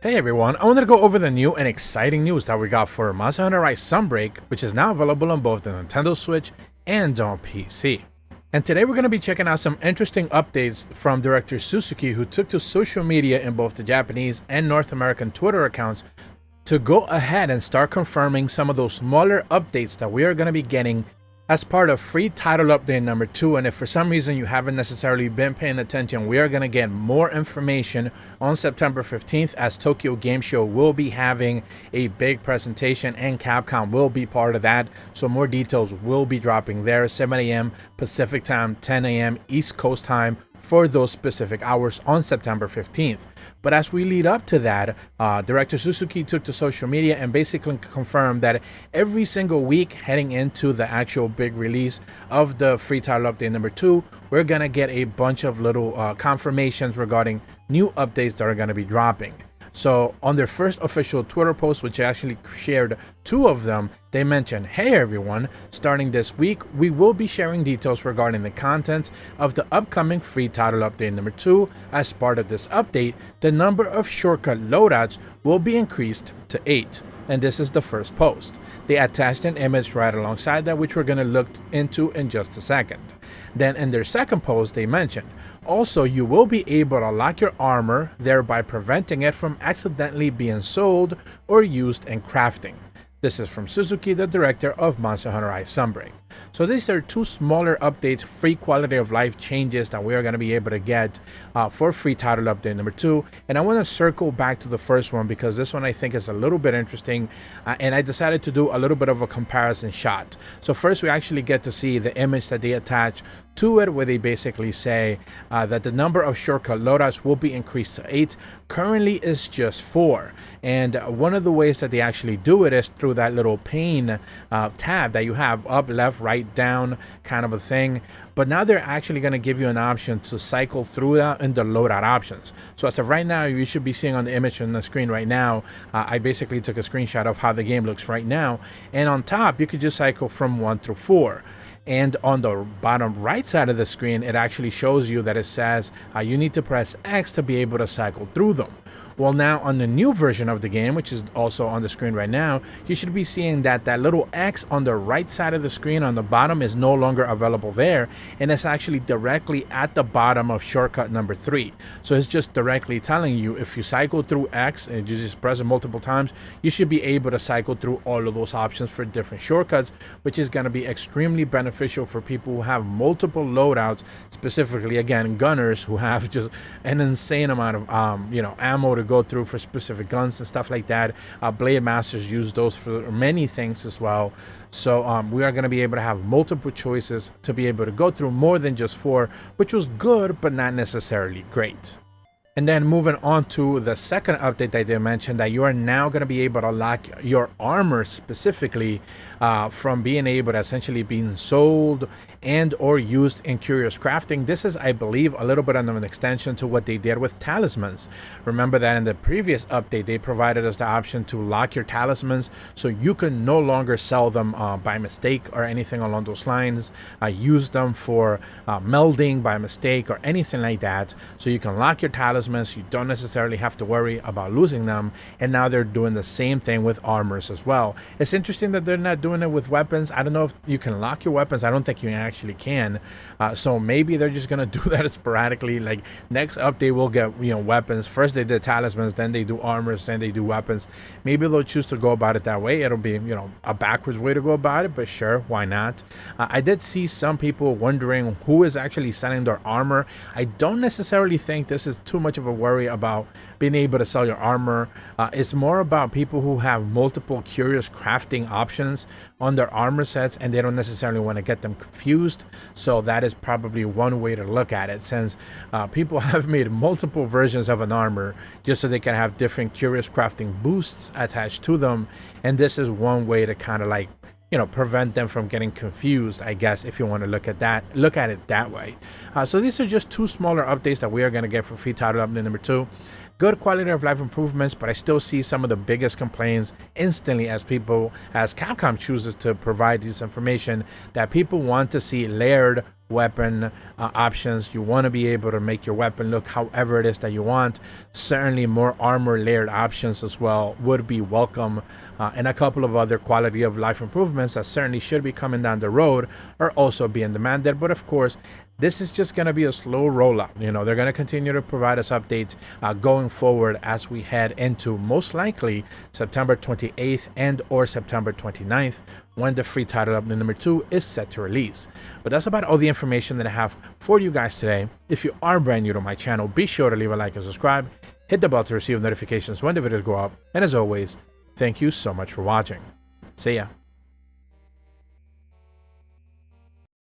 Hey everyone, I wanted to go over the new and exciting news that we got for Monster Hunter Rise Sunbreak, which is now available on both the Nintendo Switch and on PC. And today we're going to be checking out some interesting updates from director Suzuki, who took to social media in both the Japanese and North American Twitter accounts to go ahead and start confirming some of those smaller updates that we are going to be getting as part of free title update number 2. And if for some reason you haven't necessarily been paying attention, we are going to get more information on September 15th as Tokyo Game Show will be having a big presentation and Capcom will be part of that. So more details will be dropping there, 7 a.m. Pacific time, 10 a.m. East Coast time for those specific hours on September 15th. But as we lead up to that, director Suzuki took to social media and basically confirmed that every single week heading into the actual big release of the free title update number 2, we're gonna get a bunch of little confirmations regarding new updates that are gonna be dropping. So on their first official Twitter post, which I actually shared 2 of them, they mentioned, "Hey everyone, starting this week, we will be sharing details regarding the contents of the upcoming free title update number 2. As part of this update, the number of shortcut loadouts will be increased to 8. And this is the first post. They attached an image right alongside that, which we're going to look into in just a second. Then in their second post, they mentioned, also, you will be able to lock your armor, thereby preventing it from accidentally being sold or used in crafting. This is from Suzuki, the director of Monster Hunter Rise Sunbreak. So these are 2 smaller updates, free quality of life changes that we are going to be able to get for free title update number 2. And I want to circle back to the first one because this one I think is a little bit interesting, and I decided to do a little bit of a comparison shot. So first we actually get to see the image that they attach to it, where they basically say that the number of shortcut loadouts will be increased to 8. Currently is just 4, and one of the ways that they actually do it is through that little pane tab that you have up, left, right, down kind of a thing. But now they're actually going to give you an option to cycle through that in the loadout options. So as of right now, you should be seeing on the image on the screen right now, I basically took a screenshot of how the game looks right now, and on top you could just cycle from 1 through 4. And on the bottom right side of the screen, it actually shows you that it says you need to press X to be able to cycle through them. Well, now on the new version of the game, which is also on the screen right now, you should be seeing that that little X on the right side of the screen on the bottom is no longer available there, and it's actually directly at the bottom of shortcut number 3. So it's just directly telling you if you cycle through X and you just press it multiple times, you should be able to cycle through all of those options for different shortcuts, which is going to be extremely beneficial for people who have multiple loadouts, specifically again gunners who have just an insane amount of ammo to go through for specific guns and stuff like that. Blade Masters use those for many things as well. So we are going to be able to have multiple choices to be able to go through more than just 4, which was good but not necessarily great. And then moving on to the second update that they mentioned, that you are now going to be able to lock your armor specifically from being able to essentially being sold and or used in curious crafting. This is, I believe, a little bit of an extension to what they did with talismans. Remember that in the previous update, they provided us the option to lock your talismans so you can no longer sell them by mistake or anything along those lines. Use them for melding by mistake or anything like that. So you can lock your talismans. You don't necessarily have to worry about losing them. And now they're doing the same thing with armors as well. It's interesting that they're not doing it with weapons. I don't know if you can lock your weapons. I don't think you actually can. So maybe they're just gonna do that sporadically. Like next update we'll get weapons. First they did talismans, then they do armors, then they do weapons. Maybe they'll choose to go about it that way. It'll be a backwards way to go about it, but sure, why not? I did see some people wondering who is actually selling their armor. I don't necessarily think this is too much of a worry about being able to sell your armor. It's more about people who have multiple curious crafting options on their armor sets and they don't necessarily want to get them confused. So that is probably one way to look at it, since people have made multiple versions of an armor just so they can have different curious crafting boosts attached to them, and this is one way to kind of like prevent them from getting confused, I guess, if you want to look at it that way. So these are just 2 smaller updates that we are going to get for free title update number 2. Good quality of life improvements, but I still see some of the biggest complaints instantly as Capcom chooses to provide this information, that people want to see layered weapon options. You want to be able to make your weapon look however it is that you want. Certainly more armor layered options as well would be welcome, and a couple of other quality of life improvements that certainly should be coming down the road are also being demanded. But of course, this is just going to be a slow rollout. You know, they're going to continue to provide us updates going forward as we head into most likely September 28th and or September 29th, when the free title update number 2 is set to release. But that's about all the information that I have for you guys today. If you are brand new to my channel, be sure to leave a like and subscribe. Hit the bell to receive notifications when the videos go up. And as always, thank you so much for watching. See ya.